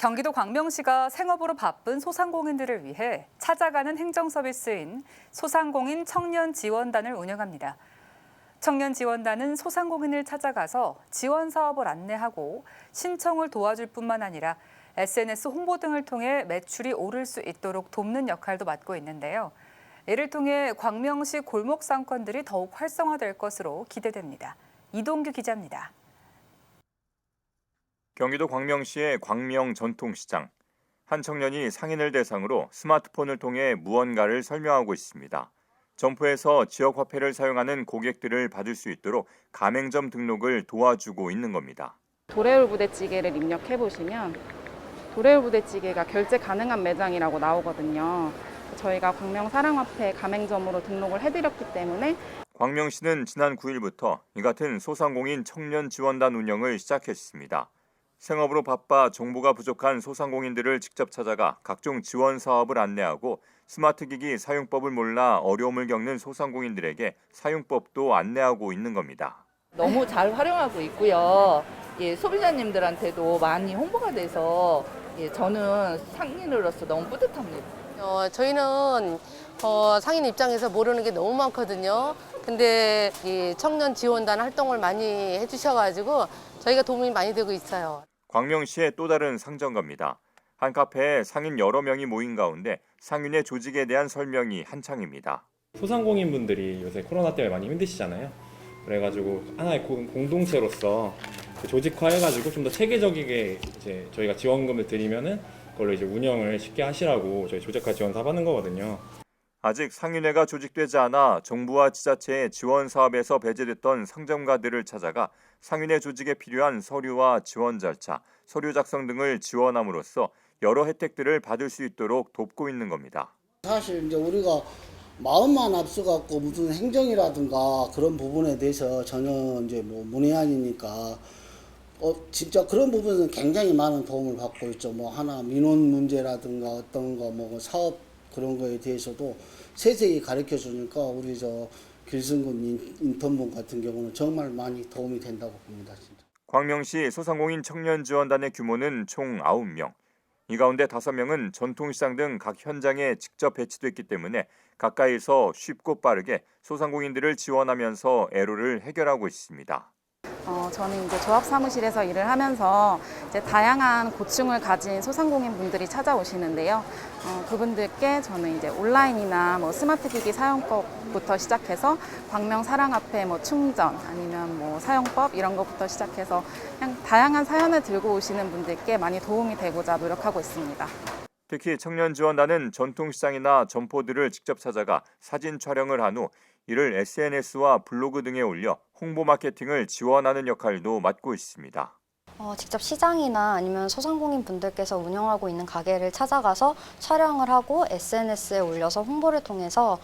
경기도 광명시가 생업으로 바쁜 소상공인들을 위해 찾아가는 행정서비스인 소상공인 청년지원단을 운영합니다. 청년지원단은 소상공인을 찾아가서 지원 사업을 안내하고 신청을 도와줄 뿐만 아니라 SNS 홍보 등을 통해 매출이 오를 수 있도록 돕는 역할도 맡고 있는데요. 이를 통해 광명시 골목 상권들이 더욱 활성화될 것으로 기대됩니다. 이동규 기자입니다. 경기도 광명시의 광명 전통시장. 한 청년이 상인을 대상으로 스마트폰을 통해 무언가를 설명하고 있습니다. 점포에서 지역 화폐를 사용하는 고객들을 받을 수 있도록 가맹점 등록을 도와주고 있는 겁니다. 도래울 부대찌개를 입력해 보시면 도래울 부대찌개가 결제 가능한 매장이라고 나오거든요. 저희가 광명 사랑화폐 가맹점으로 등록을 해드렸기 때문에 광명시는 지난 9일부터 이 같은 소상공인 청년 지원단 운영을 시작했습니다. 생업으로 바빠 정보가 부족한 소상공인들을 직접 찾아가 각종 지원 사업을 안내하고 스마트 기기 사용법을 몰라 어려움을 겪는 소상공인들에게 사용법도 안내하고 있는 겁니다. 너무 잘 활용하고 있고요. 소비자님들한테도 많이 홍보가 돼서 저는 상인으로서 너무 뿌듯합니다. 저희는 상인 입장에서 모르는 게 너무 많거든요. 근데 이 청년 지원단 활동을 많이 해주셔가지고 저희가 도움이 많이 되고 있어요. 광명시의 또 다른 상점가입니다. 한 카페에 상인 여러 명이 모인 가운데 상인의 조직에 대한 설명이 한창입니다. 소상공인분들이 요새 코로나 때문에 많이 힘드시잖아요. 그래가지고 하나의 공동체로서 조직화해가지고 좀 더 체계적이게 이제 저희가 지원금을 드리면은 그걸로 이제 운영을 쉽게 하시라고 저희 조직화 지원 사업하는 거거든요. 아직 상인회가 조직되지 않아 정부와 지자체의 지원 사업에서 배제됐던 상점가들을 찾아가 상인회 조직에 필요한 서류와 지원 절차, 서류 작성 등을 지원함으로써 여러 혜택들을 받을 수 있도록 돕고 있는 겁니다. 사실 이제 우리가 마음만 앞서갖고 무슨 행정이라든가 그런 부분에 대해서 전혀 이제 뭐 문외한이니까 진짜 그런 부분은 굉장히 많은 도움을 받고 있죠. 뭐 하나 민원 문제라든가 어떤 거 뭐 사업 그런 거에 대해서도 세세히 가르쳐 주니까 우리 길승근 인턴분 같은 경우는 정말 많이 도움이 된다고 봅니다. 진짜. 광명시 소상공인 청년지원단의 규모는 총 9명. 이 가운데 5명은 전통시장 등 각 현장에 직접 배치됐기 때문에 가까이서 쉽고 빠르게 소상공인들을 지원하면서 애로를 해결하고 있습니다. 저는 이제 조합 사무실에서 일을 하면서 이제 다양한 고충을 가진 소상공인 분들이 찾아오시는데요. 그분들께 저는 이제 온라인이나 뭐 스마트 기기 사용법부터 시작해서 광명 사랑화폐 뭐 충전 아니면 뭐 사용법 이런 것부터 시작해서 그냥 다양한 사연을 들고 오시는 분들께 많이 도움이 되고자 노력하고 있습니다. 특히 청년지원단은 전통시장이나 점포들을 직접 찾아가 사진 촬영을 한 후 이를 SNS와 블로그 등에 올려 홍보 마케팅을 지원하는 역할도 맡고 있습니다. 직접 시장이나 아니면 소상공인 분들께서 운영하고 있는 가게를 찾아가서 촬영을 하고 SNS에 올려서 홍보를 통해서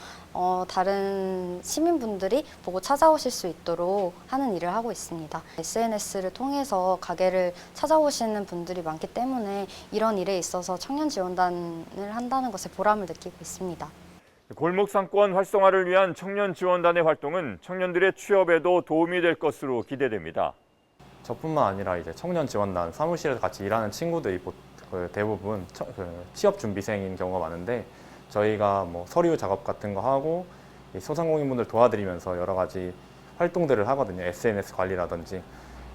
다른 시민분들이 보고 찾아오실 수 있도록 하는 일을 하고 있습니다. SNS를 통해서 가게를 찾아오시는 분들이 많기 때문에 이런 일에 있어서 청년지원단을 한다는 것에 보람을 느끼고 있습니다. 골목 상권 활성화를 위한 청년지원단의 활동은 청년들의 취업에도 도움이 될 것으로 기대됩니다. 저뿐만 아니라 이제 청년지원단 사무실에서 같이 일하는 친구들이 대부분 취업 준비생인 경우가 많은데 저희가 뭐 서류 작업 같은 거 하고 소상공인분들 도와드리면서 여러 가지 활동들을 하거든요. SNS 관리라든지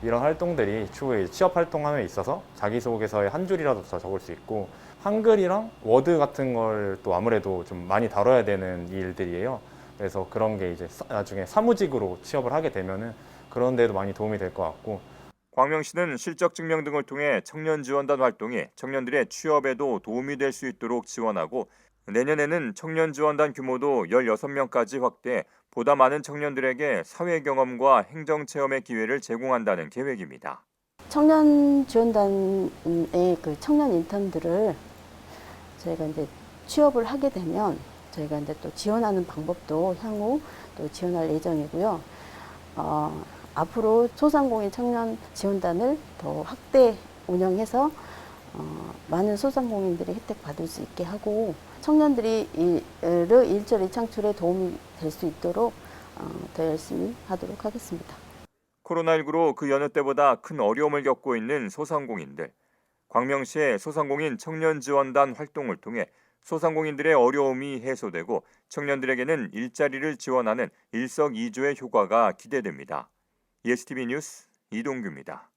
이런 활동들이 추후에 취업 활동함에 있어서 자기소개서에 한 줄이라도 더 적을 수 있고 한글이랑 워드 같은 걸 또 아무래도 좀 많이 다뤄야 되는 일들이에요. 그래서 그런 게 이제 나중에 사무직으로 취업을 하게 되면은 그런 데도 많이 도움이 될 것 같고. 광명시는 실적 증명 등을 통해 청년지원단 활동이 청년들의 취업에도 도움이 될 수 있도록 지원하고 내년에는 청년지원단 규모도 16명까지 확대해 보다 많은 청년들에게 사회 경험과 행정 체험의 기회를 제공한다는 계획입니다. 청년지원단의 그 청년 인턴들을 저희가 이제 취업을 하게 되면 저희가 이제 또 지원하는 방법도 향후 또 지원할 예정이고요. 앞으로 소상공인 청년 지원단을 더 확대 운영해서 많은 소상공인들이 혜택 받을 수 있게 하고 청년들이 일자리 창출에 도움이 될 수 있도록 더 열심히 하도록 하겠습니다. 코로나19로 그 여느 때보다 큰 어려움을 겪고 있는 소상공인들. 광명시의 소상공인 청년지원단 활동을 통해 소상공인들의 어려움이 해소되고 청년들에게는 일자리를 지원하는 일석이조의 효과가 기대됩니다. ESTV 뉴스 이동규입니다.